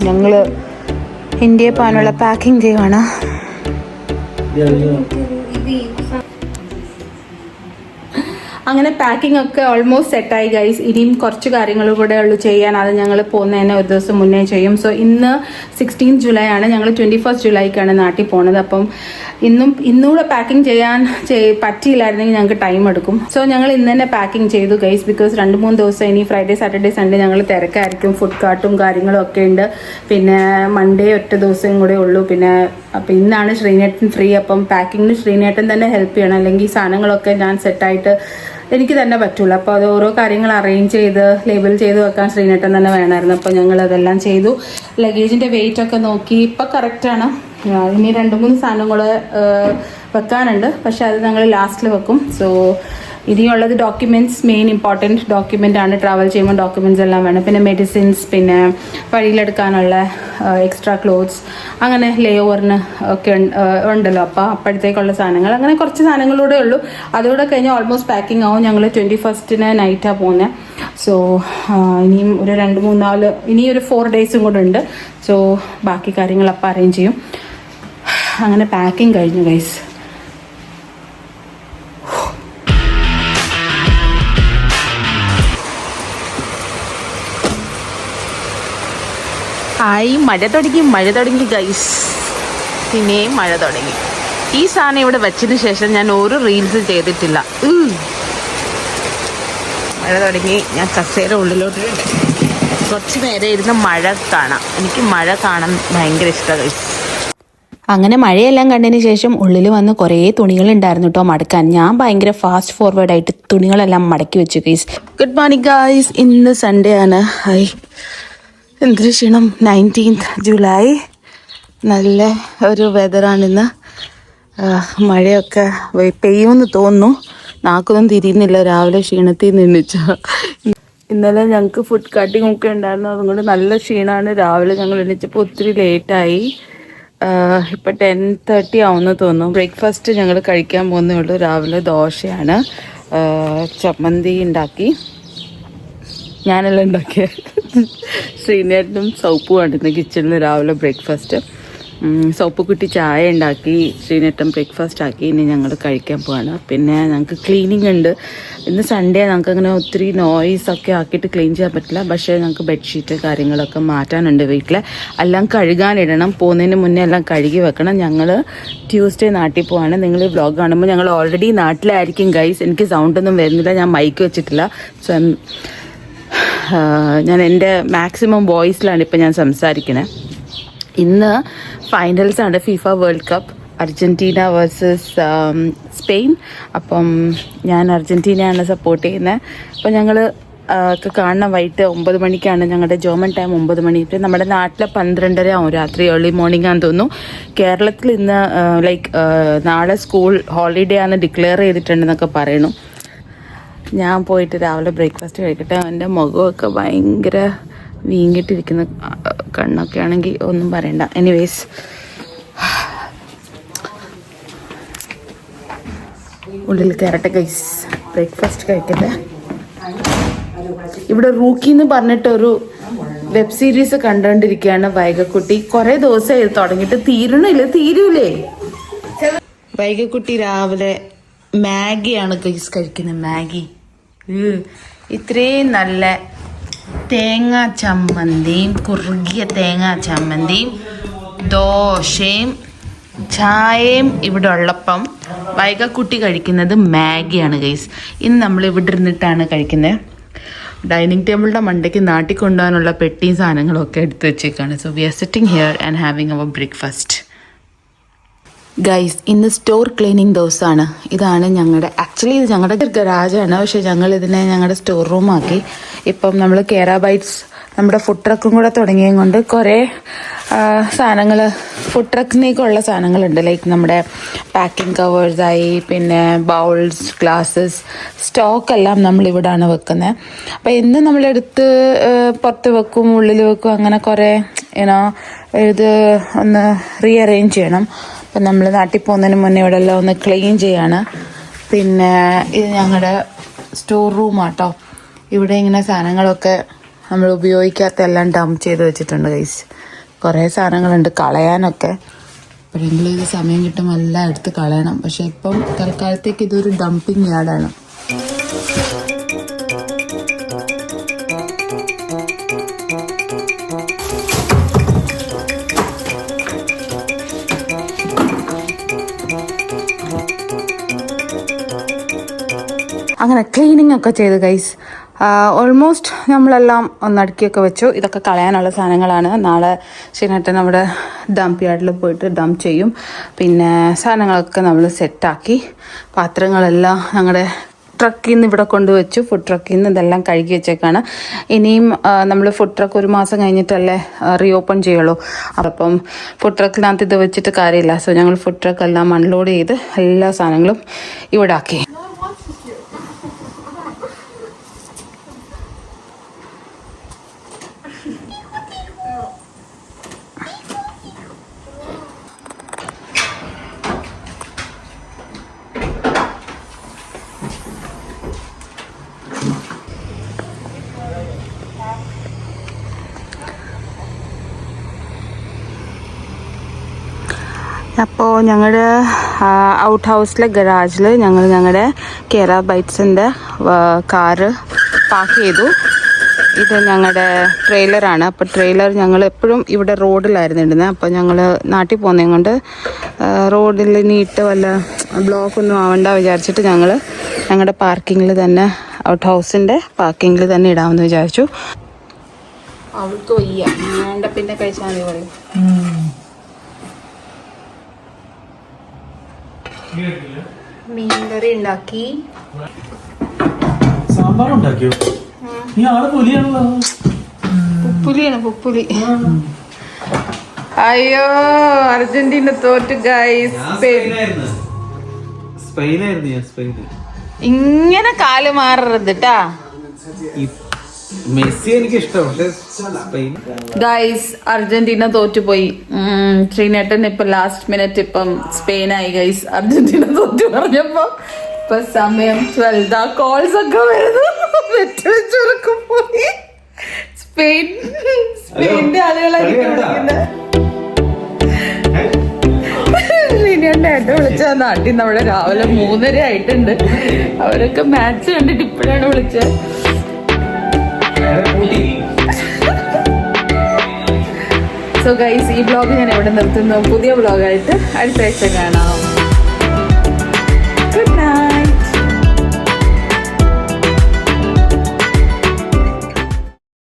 ഞങ്ങൾ ഇന്ത്യയിൽ പോകാനുള്ള പാക്കിംഗ് ചെയ്യുവാണ്. അങ്ങനെ പാക്കിംഗ് ഒക്കെ ഓൾമോസ്റ്റ് സെറ്റായി ഗൈസ്. ഇനിയും കുറച്ച് കാര്യങ്ങൾ കൂടെ ഉള്ളു ചെയ്യാൻ. അത് ഞങ്ങൾ പോകുന്നതിന് ഒരു ദിവസം മുന്നേ ചെയ്യും. സോ ഇന്ന് 16 ജൂലൈ ആണ്. ഞങ്ങൾ 21 ജൂലൈക്കാണ് നാട്ടിൽ പോണത്. അപ്പം ഇന്നുകൂടെ പാക്കിംഗ് ചെയ്യാൻ പറ്റിയില്ലായിരുന്നെങ്കിൽ ഞങ്ങൾക്ക് ടൈം എടുക്കും. സോ ഞങ്ങൾ ഇന്ന് തന്നെ പാക്കിംഗ് ചെയ്തു ഗൈസ്. ബിക്കോസ് 2-3 ദിവസം ഇനി ഫ്രൈഡേ സാറ്റർഡേ സൺഡേ ഞങ്ങൾ തിരക്കായിരിക്കും. ഫുഡ് കാർട്ടും കാര്യങ്ങളും ഒക്കെ ഉണ്ട്. പിന്നെ മൺഡേ ഒറ്റ ദിവസം കൂടെ ഉള്ളൂ. പിന്നെ അപ്പം ഇന്നാണ് ശ്രീനേട്ടൻ ഫ്രീ. അപ്പം പാക്കിങ്ങിന് ശ്രീനേട്ടൻ തന്നെ ഹെൽപ്പ് ചെയ്യണം. അല്ലെങ്കിൽ ഈ സാധനങ്ങളൊക്കെ ഞാൻ സെറ്റായിട്ട് എനിക്ക് തന്നെ പറ്റുള്ളൂ. അപ്പോൾ അത് ഓരോ കാര്യങ്ങൾ അറേഞ്ച് ചെയ്ത് ലേബിൾ ചെയ്ത് വെക്കാൻ ശ്രീനേട്ടൻ തന്നെ വേണമായിരുന്നു. അപ്പോൾ ഞങ്ങൾ അതെല്ലാം ചെയ്തു. ലഗേജിൻ്റെ വെയിറ്റ് ഒക്കെ നോക്കി. ഇപ്പം കറക്റ്റാണ്. ഇനി 2-3 സാധനങ്ങൾ വെക്കാനുണ്ട്. പക്ഷെ അത് ഞങ്ങൾ ലാസ്റ്റിൽ വെക്കും. സോ ഇനിയുള്ളത് ഡോക്യുമെൻറ്റ്സ്, മെയിൻ ഇമ്പോർട്ടൻറ്റ് ഡോക്യുമെൻ്റ് ആണ്. ട്രാവൽ ചെയ്യുമ്പോൾ ഡോക്യുമെൻറ്റ്സ് എല്ലാം വേണം. പിന്നെ മെഡിസിൻസ്, പിന്നെ വഴിയിലെടുക്കാനുള്ള എക്സ്ട്രാ ക്ലോത്ത്സ്, അങ്ങനെ ലേ ഓവറിന് ഒക്കെ ഉണ്ടല്ലോ. അപ്പോൾ അപ്പോഴത്തേക്കുള്ള സാധനങ്ങൾ, അങ്ങനെ കുറച്ച് സാധനങ്ങളൂടെ ഉള്ളൂ. അതുകൂടെ കഴിഞ്ഞാൽ ഓൾമോസ്റ്റ് പാക്കിംഗ് ആവും. ഞങ്ങൾ 21 നൈറ്റാണ് പോകുന്നത്. സോ ഇനിയും ഒരു 2-3-4 ഇനിയൊരു 4 ഡേയ്സും കൂടെ ഉണ്ട്. സോ ബാക്കി കാര്യങ്ങൾ അപ്പം അറേഞ്ച് ചെയ്യും. അങ്ങനെ പാക്കിംഗ് കഴിഞ്ഞു ഗൈസ്. മഴ തുടങ്ങി ഗൈസ്. പിന്നെയും മഴ തുടങ്ങി. ഈ സാധനം ഇവിടെ വെച്ചതിന് ശേഷം ഞാൻ ഒരു റീൽസ് ചെയ്തിട്ടില്ല. മഴ തുടങ്ങി. ഞാൻ കസേര ഉള്ളിലോട്ട് കുറച്ച് നേരം ഇരുന്ന് മഴ കാണാം. എനിക്ക് മഴ കാണാൻ ഭയങ്കര ഇഷ്ടമാണ് ഗൈസ്. അങ്ങനെ മഴയെല്ലാം കണ്ടതിന് ശേഷം ഉള്ളിൽ വന്ന് കുറേ തുണികളുണ്ടായിരുന്നു കേട്ടോ മടക്കാൻ. ഞാൻ ഭയങ്കര ഫാസ്റ്റ് ഫോർവേഡായിട്ട് തുണികളെല്ലാം മടക്കി വെച്ചു ഗൈസ്. Good morning guys. ഇന്ന് സൺഡേ ആണ്. ഹായ്, എന്തൊരു ക്ഷീണം. 19 ജൂലൈ. നല്ല ഒരു വെതറാണിന്ന്. മഴയൊക്കെ പെയ്യുമെന്ന് തോന്നുന്നു. നാക്കൊന്നും തിരിയുന്നില്ല. രാവിലെ ക്ഷീണത്തിൽ നിന്നിച്ച. ഇന്നലെ ഞങ്ങൾക്ക് ഫുഡ് കട്ടിങ് ഒക്കെ ഉണ്ടായിരുന്നു. അതുകൊണ്ട് നല്ല ക്ഷീണമാണ്. രാവിലെ ഞങ്ങൾ എണീച്ചപ്പോൾ ഒത്തിരി ലേറ്റായി. ഇപ്പം 10:30 ആവുമെന്ന് തോന്നുന്നു. ബ്രേക്ക്ഫാസ്റ്റ് ഞങ്ങൾ കഴിക്കാൻ പോകുന്നേ ഉള്ളൂ. രാവിലെ ദോശയാണ്. ചമ്മന്തി ഉണ്ടാക്കി. ഞാനെല്ലാം ഉണ്ടാക്കിയ. ശ്രീനേട്ടനും സൗപ്പുമാണ് ഇന്ന് കിച്ചണിൽ രാവിലെ ബ്രേക്ക്ഫാസ്റ്റ്. സോപ്പ് കുട്ടി ചായ ഉണ്ടാക്കി. ശ്രീനേട്ടൻ ബ്രേക്ക്ഫാസ്റ്റ് ആക്കി. ഇനി ഞങ്ങൾ കഴിക്കാൻ പോവാണ്. പിന്നെ ഞങ്ങൾക്ക് ക്ലീനിങ് ഉണ്ട്. ഇന്ന് സൺഡേ. ഞങ്ങൾക്ക് അങ്ങനെ ഒത്തിരി നോയ്സൊക്കെ ആക്കിയിട്ട് ക്ലീൻ ചെയ്യാൻ പറ്റില്ല. പക്ഷേ ഞങ്ങൾക്ക് ബെഡ്ഷീറ്റ് കാര്യങ്ങളൊക്കെ മാറ്റാനുണ്ട് വീട്ടിൽ. എല്ലാം കഴുകാനിടണം. പോകുന്നതിന് മുന്നേ എല്ലാം കഴുകി വെക്കണം. ഞങ്ങൾ ട്യൂസ്ഡേ നാട്ടിൽ പോവാണ്. നിങ്ങൾ ഈ വ്ളോഗ് കാണുമ്പോൾ ഞങ്ങൾ ഓൾറെഡി നാട്ടിലായിരിക്കും ഗൈസ്. എനിക്ക് സൗണ്ടൊന്നും വരുന്നില്ല. ഞാൻ മൈക്ക് വെച്ചിട്ടില്ല. സോ ഞാൻ എൻ്റെ മാക്സിമം വോയിസിലാണ് ഇപ്പം ഞാൻ സംസാരിക്കുന്നത്. ഇന്ന് ഫൈനൽസാണ് FIFA world cup. Argentina versus Spain. അപ്പം ഞാൻ അർജൻറ്റീനയാണ് സപ്പോർട്ട് ചെയ്യുന്നത്. അപ്പം ഞങ്ങൾ കാണണം. വൈകിട്ട് 9 മണിക്കാണ് ഞങ്ങളുടെ ജർമ്മൻ ടൈം. 9 മണിക്ക്. നമ്മുടെ നാട്ടിലെ 12:30 ആവും രാത്രി. ഏർലി മോർണിംഗ് ആണെന്ന് തോന്നുന്നു. കേരളത്തിൽ ഇന്ന് നാളെ സ്കൂൾ ഹോളിഡേ ആണ് ഡിക്ലെയർ ചെയ്തിട്ടുണ്ടെന്നൊക്കെ പറയണു. ഞാൻ പോയിട്ട് രാവിലെ ബ്രേക്ക്ഫാസ്റ്റ് കഴിക്കട്ടെ. എൻ്റെ മുഖമൊക്കെ ഭയങ്കര വീങ്ങിയിട്ടിരിക്കുന്ന കണ്ണൊക്കെ ആണെങ്കിൽ ഒന്നും പറയണ്ട. എനിവേസ് ഉള്ളിൽ കയറട്ടെ ഗൈസ്. ബ്രേക്ക്ഫാസ്റ്റ് കഴിക്കട്ടെ. ഇവിടെ റൂക്കി എന്ന് പറഞ്ഞിട്ടൊരു വെബ് സീരീസ് കണ്ടുകൊണ്ടിരിക്കുകയാണ് വൈകക്കുട്ടി. കുറേ ദിവസമായി തുടങ്ങിയിട്ട്. തീരൂലേ. വൈകക്കുട്ടി രാവിലെ മാഗിയാണ് ഗൈസ് കഴിക്കുന്നത്. മാഗി. ഇത്രയും നല്ല തേങ്ങാ ചമ്മന്തിയും, കുറുകിയ തേങ്ങാ ചമ്മന്തിയും, ദോശയും ചായയും ഇവിടെ ഉള്ളപ്പം വൈകക്കുട്ടി കഴിക്കുന്നത് മാഗിയാണ് ഗൈസ്. ഇന്ന് നമ്മൾ ഇവിടെ ഇരുന്നിട്ടാണ് കഴിക്കുന്നത്. ഡൈനിങ് ടേബിളിൻ്റെ മണ്ടയ്ക്ക് നാട്ടിൽ കൊണ്ടുപോകാനുള്ള പെട്ടിയും സാധനങ്ങളൊക്കെ എടുത്ത് വെച്ചേക്കാണ്. So we are sitting here and having our breakfast. Guys, ഇന്ന് സ്റ്റോർ ക്ലീനിങ് ദിവസമാണ്. ഇതാണ് ആക്ച്വലി ഇത് ഞങ്ങളുടെ ഗരാജാണ്. പക്ഷേ ഞങ്ങളിതിനെ ഞങ്ങളുടെ സ്റ്റോർ റൂമാക്കി. ഇപ്പം നമ്മൾ കേര ബൈറ്റ്സ് നമ്മുടെ ഫുഡ് ട്രക്കും കൂടെ തുടങ്ങിയത് കൊണ്ട് കുറേ സാധനങ്ങൾ, ഫുഡ് ട്രക്കിനേക്കുള്ള സാധനങ്ങളുണ്ട്. ലൈക്ക് നമ്മുടെ പാക്കിംഗ് കവേഴ്സായി, പിന്നെ ബൗൾസ്, ഗ്ലാസ്സസ്, സ്റ്റോക്കെല്ലാം നമ്മളിവിടാണ് വെക്കുന്നത്. അപ്പോൾ ഇന്ന് നമ്മളെടുത്ത് പുറത്ത് വെക്കും, ഉള്ളിൽ വെക്കും, അങ്ങനെ കുറേ ഇത് ഒന്ന് റീഅറേഞ്ച് ചെയ്യണം. അപ്പം നമ്മൾ നാട്ടിൽ പോകുന്നതിന് മുന്നേ ഇവിടെ എല്ലാം ഒന്ന് ക്ലീൻ ചെയ്യാണ്. പിന്നെ ഇത് ഞങ്ങളുടെ സ്റ്റോർ റൂമാട്ടോ. ഇവിടെ ഇങ്ങനെ സാധനങ്ങളൊക്കെ നമ്മൾ ഉപയോഗിക്കാത്ത എല്ലാം ഡംപ് ചെയ്ത് വെച്ചിട്ടുണ്ട് ഗൈസ്. കുറേ സാധനങ്ങളുണ്ട് കളയാനൊക്കെ. എപ്പോഴെങ്കിലും ഇത് സമയം കിട്ടുമ്പോൾ എല്ലാം എടുത്ത് കളയണം. പക്ഷെ ഇപ്പം തൽക്കാലത്തേക്ക് ഇതൊരു ഡംപിങ് യാർഡാണ്. അങ്ങനെ ക്ലീനിങ് ഒക്കെ ചെയ്ത് ഗൈസ് ഓൾമോസ്റ്റ് നമ്മളെല്ലാം ഒന്നടുക്കിയൊക്കെ വെച്ചു. ഇതൊക്കെ കളയാനുള്ള സാധനങ്ങളാണ്. നാളെ ശനിയേട്ടൻ അവിടെ ഡംപ് യാർഡിൽ പോയിട്ട് ഡംപ് ചെയ്യും. പിന്നെ സാധനങ്ങളൊക്കെ നമ്മൾ സെറ്റാക്കി പാത്രങ്ങളെല്ലാം ഞങ്ങളുടെ ട്രക്കിൽ നിന്ന് ഇവിടെ കൊണ്ടുവച്ചു. ഫുഡ് ട്രക്കിൽ നിന്ന് ഇതെല്ലാം കഴുകി വെച്ചേക്കാണ്. ഇനിയും നമ്മൾ ഫുഡ് ട്രക്ക് 1 മാസം കഴിഞ്ഞിട്ടല്ലേ റീഓപ്പൺ ചെയ്യുള്ളൂ. അപ്പം ഫുഡ് ട്രക്കിനകത്ത് ഇത് വെച്ചിട്ട് കാര്യമില്ല. സോ ഞങ്ങൾ ഫുഡ് ട്രക്കെല്ലാം അൺലോഡ് ചെയ്ത് എല്ലാ സാധനങ്ങളും ഇവിടെ ആക്കി. അപ്പോൾ ഞങ്ങളുടെ ഔട്ട് ഹൗസിലെ ഗരാജിൽ ഞങ്ങൾ ഞങ്ങളുടെ കേര ബൈറ്റ്സിൻ്റെ കാറ് പാർക്ക് ചെയ്തു. ഇത് ഞങ്ങളുടെ ട്രെയിലറാണ്. അപ്പോൾ ട്രെയിലർ ഞങ്ങൾ എപ്പോഴും ഇവിടെ റോഡിലായിരുന്നു ഇടുന്നത്. അപ്പോൾ ഞങ്ങൾ നാട്ടിൽ പോകുന്നത് കൊണ്ട് റോഡിൽ നീട്ട് വല്ല ബ്ലോക്കൊന്നും ആവണ്ട വിചാരിച്ചിട്ട് ഞങ്ങൾ ഞങ്ങളുടെ പാർക്കിങ്ങിൽ തന്നെ ഔട്ട് ഹൗസിൻ്റെ പാർക്കിങ്ങിൽ തന്നെ ഇടാമെന്ന് വിചാരിച്ചു. അവൾക്ക് വയ്യ വേണ്ട പിന്നെ കഴിച്ചാൽ മതി പറയും. മീൻകറി ഉണ്ടാക്കി. സാമ്പാർ ഉണ്ടാക്കിയോ? നീ ആള് പുലിയാണല്ലോ. പുപ്പുലിയാണ് പുപ്പുലി. അയ്യോ അർജന്റീന തോറ്റ് ഗൈസ്. ഇങ്ങനെ കാല് മാറരുത് ട്ടാ. മെസ്സി എനിക്ക് ഇഷ്ടം. ഗൈസ് അർജന്റീന തോറ്റുപോയി. ശ്രീനേട്ടൻ ഇപ്പൊ ലാസ്റ്റ് മിനിറ്റ് ഇപ്പം സ്പെയിനായി ഗൈസ്. അർജന്റീന തോറ്റു പറഞ്ഞപ്പോ ഇപ്പൊ സമയം 12 കോൾസ് ഒക്കെ വരുന്നു. വെച്ചൊരുക്കും പോയി. സ്പെയിന്റെ ആളുകളായിരിക്കും വിളിക്കുന്നത്. ശ്രീനേട്ടൻ വിളിച്ച നാട്ടിൽ നമ്മുടെ രാവിലെ 3:30 ആയിട്ടുണ്ട്. അവരൊക്കെ മാച്ച് കണ്ടിട്ട് ഇപ്പോഴാണ് വിളിച്ചത്. സോ ഗൈസ് ഈ വ്ളോഗ് ഞാൻ ഇവിടെ നിർത്തുന്നു. പുതിയ വ്ളോഗായിട്ട് അടുത്ത ആഴ്ച കാണാം.